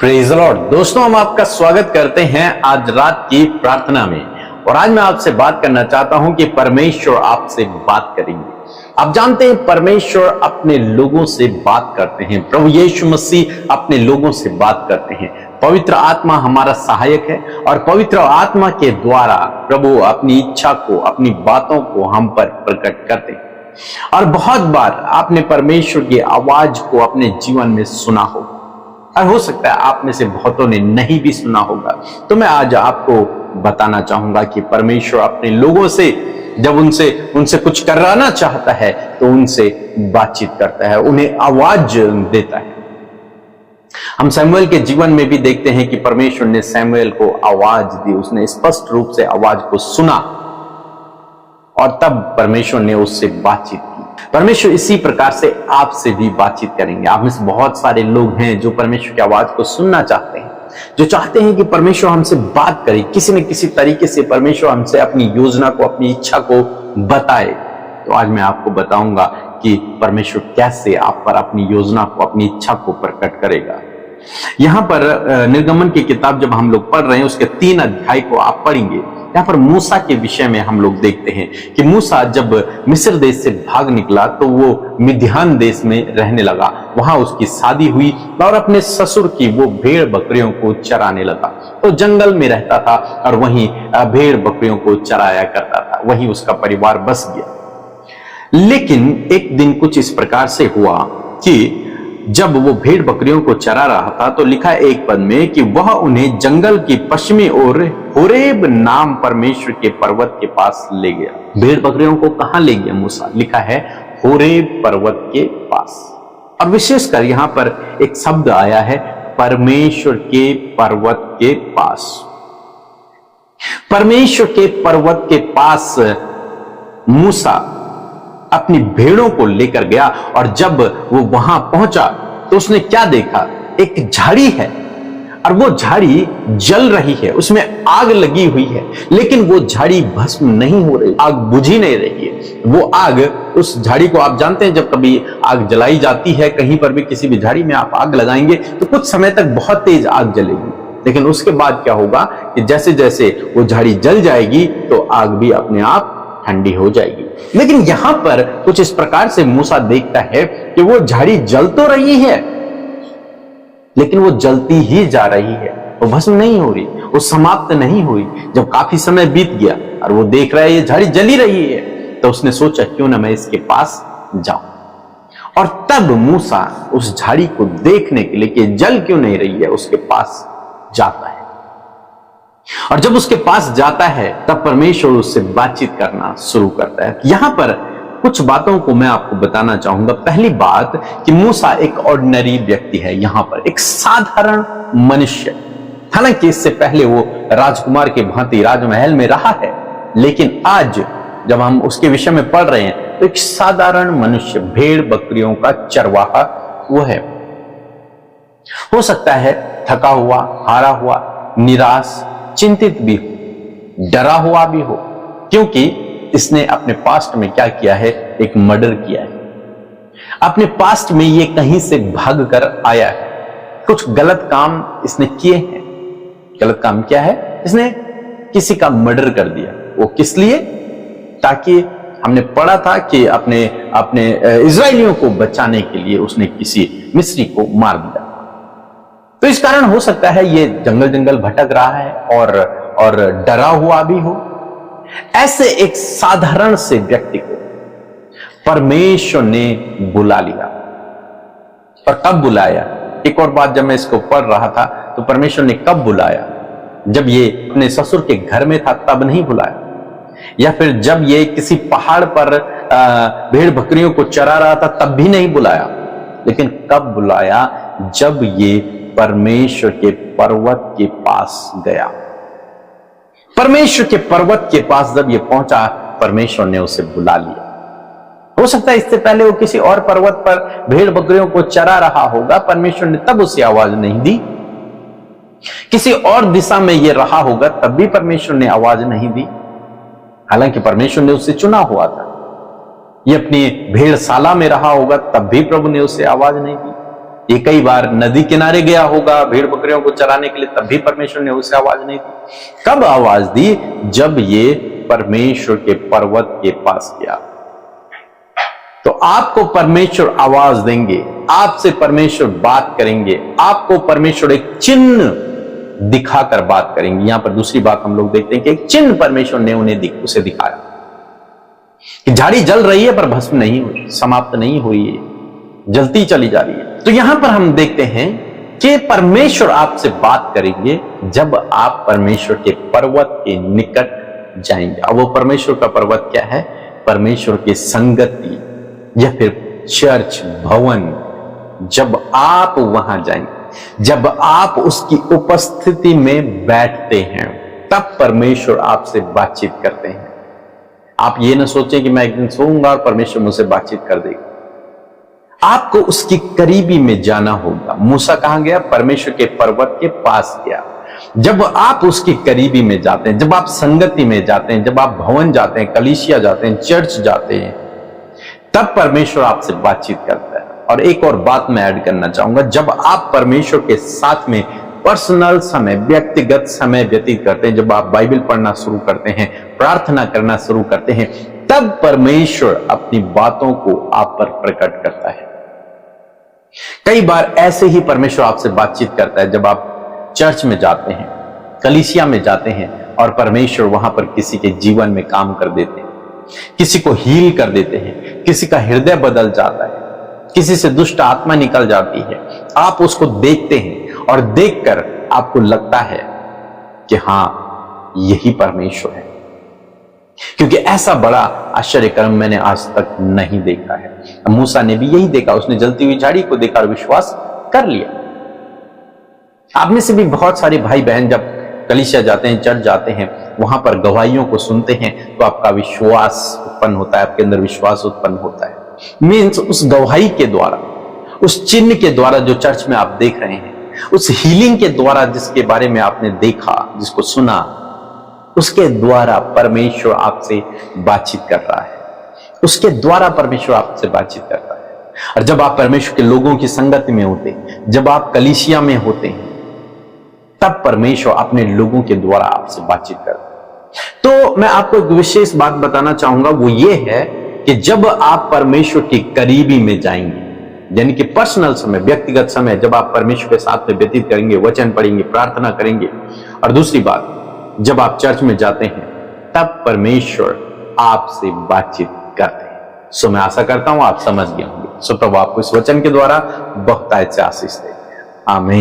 Praise Lord. दोस्तों, हम आपका स्वागत करते हैं आज रात की प्रार्थना में। और आज मैं आपसे बात करना चाहता हूं कि परमेश्वर आपसे बात करेंगे। आप जानते हैं परमेश्वर अपने लोगों से बात करते हैं। प्रभु यीशु मसीह अपने लोगों से बात करते हैं। पवित्र आत्मा हमारा सहायक है और पवित्र आत्मा के द्वारा प्रभु अपनी इच्छा को, अपनी बातों को हम पर प्रकट करते हैं। और बहुत बार आपने परमेश्वर की आवाज को अपने जीवन में सुना होगा और हो सकता है आप में से बहुतों ने नहीं भी सुना होगा। तो मैं आज आपको बताना चाहूंगा कि परमेश्वर अपने लोगों से जब उनसे कुछ कराना चाहता है तो उनसे बातचीत करता है, उन्हें आवाज देता है। हम सैमुएल के जीवन में भी देखते हैं कि परमेश्वर ने सैमुएल को आवाज दी, उसने स्पष्ट रूप से आवाज को सुना और तब परमेश्वर ने उससे बातचीत की। परमेश्वर इसी प्रकार से आपसे भी बातचीत करेंगे। आप में से बहुत सारे लोग हैं जो परमेश्वर की आवाज को सुनना चाहते हैं, जो चाहते हैं कि परमेश्वर हमसे बात करे, किसी न किसी तरीके से परमेश्वर हमसे अपनी योजना को, अपनी इच्छा को बताए। तो आज मैं आपको बताऊंगा कि परमेश्वर कैसे आप पर अपनी योजना को, अपनी इच्छा को प्रकट करेगा। यहां पर निर्गमन की किताब जब हम लोग पढ़ रहे हैं, उसके 3 अध्याय को आप पढ़ेंगे। यहाँ पर मूसा के विषय में हम लोग देखते हैं कि मूसा जब मिस्र देश से भाग निकला तो वो मिद्यान देश में रहने लगा। वहां उसकी शादी हुई और अपने ससुर की वो भेड़ बकरियों को चराने लगा। तो जंगल में रहता था और वहीं भेड़ बकरियों को चराया करता था, वहीं उसका परिवार बस गया। लेकिन एक दिन कुछ इस प्रकार से हुआ कि जब वो भेड़ बकरियों को चरा रहा था तो लिखा एक पद में कि वह उन्हें जंगल की पश्चिमी ओर होरेब नाम परमेश्वर के पर्वत के पास ले गया। भेड़ बकरियों को कहां ले गया मूसा? लिखा है होरेब पर्वत के पास। और विशेषकर यहां पर एक शब्द आया है परमेश्वर के पर्वत के पास। परमेश्वर के पर्वत के पास मूसा अपनी भेड़ों को लेकर गया और जब वो वहां पहुंचा तो उसने क्या देखा? एक झाड़ी है और वो झाड़ी जल रही है, उसमें आग लगी हुई है, लेकिन वो झाड़ी भस्म नहीं हो रही, आग बुझी नहीं रही है। वो आग, उस झाड़ी को आप जानते हैं, जब कभी आग जलाई जाती है, कहीं पर भी किसी भी झाड़ी में आप आग लगाएंगे तो कुछ समय तक बहुत तेज आग जलेगी, लेकिन उसके बाद क्या होगा कि जैसे जैसे वो झाड़ी जल जाएगी तो आग भी अपने आप ठंडी हो जाएगी। लेकिन यहां पर कुछ इस प्रकार से मूसा देखता है कि वो झाड़ी जल तो रही है लेकिन वो जलती ही जा रही है, वो भस्म नहीं हो रही, वो समाप्त नहीं हुई। जब काफी समय बीत गया और वो देख रहा है ये झाड़ी जली रही है, तो उसने सोचा क्यों ना मैं इसके पास जाऊं। और तब मूसा उस झाड़ी को देखने के लिए कि जल क्यों नहीं रही है, उसके पास जाता है। और जब उसके पास जाता है तब परमेश्वर उससे बातचीत करना शुरू करता है। यहां पर कुछ बातों को मैं आपको बताना चाहूंगा। पहली बात कि मूसा एक ऑर्डिनरी व्यक्ति है, यहां पर एक साधारण मनुष्य। हालांकि इससे पहले वो राजकुमार के भांति राजमहल में रहा है, लेकिन आज जब हम उसके विषय में पढ़ रहे हैं तो एक साधारण मनुष्य, भेड़ बकरियों का चरवाहा वो है। हो सकता है थका हुआ, हारा हुआ, निराश, चिंतित भी हो, डरा हुआ भी हो, क्योंकि इसने अपने पास्ट में क्या किया है? एक मर्डर किया है। अपने पास्ट में ये कहीं से भाग कर आया है, कुछ गलत काम इसने किए हैं। गलत काम क्या है? इसने किसी का मर्डर कर दिया। वो किस लिए? ताकि हमने पढ़ा था कि अपने इजराइलियों को बचाने के लिए उसने किसी मिस्री को मार दिया। तो इस कारण हो सकता है ये जंगल जंगल भटक रहा है और डरा हुआ भी हो। ऐसे एक साधारण से व्यक्ति को परमेश्वर ने बुला लिया। और कब बुलाया? एक और बात, जब मैं इसको पढ़ रहा था तो परमेश्वर ने कब बुलाया? जब ये अपने ससुर के घर में था तब नहीं बुलाया, या फिर जब ये किसी पहाड़ पर भेड़ बकरियों को चरा रहा था तब भी नहीं बुलाया, लेकिन कब बुलाया? जब ये परमेश्वर के पर्वत के पास गया। परमेश्वर के पर्वत के पास जब ये पहुंचा, परमेश्वर ने उसे बुला लिया। हो सकता है इससे पहले वो किसी और पर्वत पर भेड़ बकरियों को चरा रहा होगा, परमेश्वर ने तब उसे आवाज नहीं दी। किसी और दिशा में ये रहा होगा, तब भी परमेश्वर ने आवाज नहीं दी। हालांकि परमेश्वर ने उसे चुना हुआ था। ये अपनी भेड़शाला में रहा होगा, तब भी प्रभु ने उसे आवाज नहीं दी। ये कई बार नदी किनारे गया होगा भेड़ बकरियों को चराने के लिए, तब भी परमेश्वर ने उसे आवाज नहीं दी। कब आवाज दी? जब ये परमेश्वर के पर्वत के पास गया। तो आपको परमेश्वर आवाज देंगे, आपसे परमेश्वर बात करेंगे, आपको परमेश्वर एक चिन्ह दिखाकर बात करेंगे। यहां पर दूसरी बात हम लोग देखते हैं कि एक चिन्ह परमेश्वर ने उसे दिखाया कि झाड़ी जल रही है पर भस्म नहीं हुई, समाप्त नहीं हुई है, जलती चली जा रही है। तो यहां पर हम देखते हैं कि परमेश्वर आपसे बात करेंगे जब आप परमेश्वर के पर्वत के निकट जाएंगे। अब वो परमेश्वर का पर्वत क्या है? परमेश्वर की संगति या फिर चर्च भवन। जब आप वहां जाएंगे, जब आप उसकी उपस्थिति में बैठते हैं, तब परमेश्वर आपसे बातचीत करते हैं। आप ये ना सोचें कि मैं एक दिन सोऊंगा और परमेश्वर मुझसे बातचीत कर देगा। आपको उसकी करीबी में जाना होगा। मूसा कहां गया? परमेश्वर के पर्वत के पास गया। जब आप उसकी करीबी में जाते हैं, जब आप संगति में जाते हैं, जब आप भवन जाते हैं, कलीसिया जाते हैं, चर्च जाते हैं, तब परमेश्वर आपसे बातचीत करता है। और एक और बात मैं ऐड करना चाहूंगा, जब आप परमेश्वर के साथ में पर्सनल समय, व्यक्तिगत समय व्यतीत करते हैं, जब आप बाइबल पढ़ना शुरू करते हैं, प्रार्थना करना शुरू करते हैं, तब परमेश्वर अपनी बातों को आप पर प्रकट करता है। कई बार ऐसे ही परमेश्वर आपसे बातचीत करता है जब आप चर्च में जाते हैं, कलीसिया में जाते हैं और परमेश्वर वहां पर किसी के जीवन में काम कर देते हैं, किसी को हील कर देते हैं, किसी का हृदय बदल जाता है, किसी से दुष्ट आत्मा निकल जाती है। आप उसको देखते हैं और देखकर आपको लगता है कि हां, यही परमेश्वर है, क्योंकि ऐसा बड़ा आश्चर्यकर्म मैंने आज तक नहीं देखा है। मूसा ने भी यही देखा, उसने जलती हुई झाड़ी को देखा और विश्वास कर लिया। आप में से भी बहुत सारे भाई बहन जब कलीसिया जाते हैं, चर्च जाते हैं, वहां पर गवाहियों को सुनते हैं, तो आपका विश्वास उत्पन्न होता है, आपके अंदर विश्वास उत्पन्न होता है। मीन्स उस गवाही के द्वारा, उस चिन्ह के द्वारा जो चर्च में आप देख रहे हैं, उस हीलिंग के द्वारा जिसके बारे में आपने देखा, जिसको सुना, उसके द्वारा परमेश्वर आपसे बातचीत कर रहा है, उसके द्वारा परमेश्वर आपसे बातचीत करता है। और जब आप परमेश्वर के लोगों की संगति में होते हैं, जब आप कलीसिया में होते हैं, तब परमेश्वर अपने लोगों के द्वारा आपसे बातचीत करता है। तो मैं आपको एक विशेष बात बताना चाहूंगा, वो ये है कि जब आप परमेश्वर की करीबी में जाएंगे, यानी कि पर्सनल समय, व्यक्तिगत समय, जब आप परमेश्वर के साथ में व्यतीत करेंगे, वचन पढ़ेंगे, प्रार्थना करेंगे, और दूसरी बात, जब आप चर्च में जाते हैं, तब परमेश्वर आपसे बातचीत करते हैं। सो मैं आशा करता हूं आप समझ गए होंगे। सो प्रभु आपको इस वचन के द्वारा बहुतायत से आशीष दे। आमीन।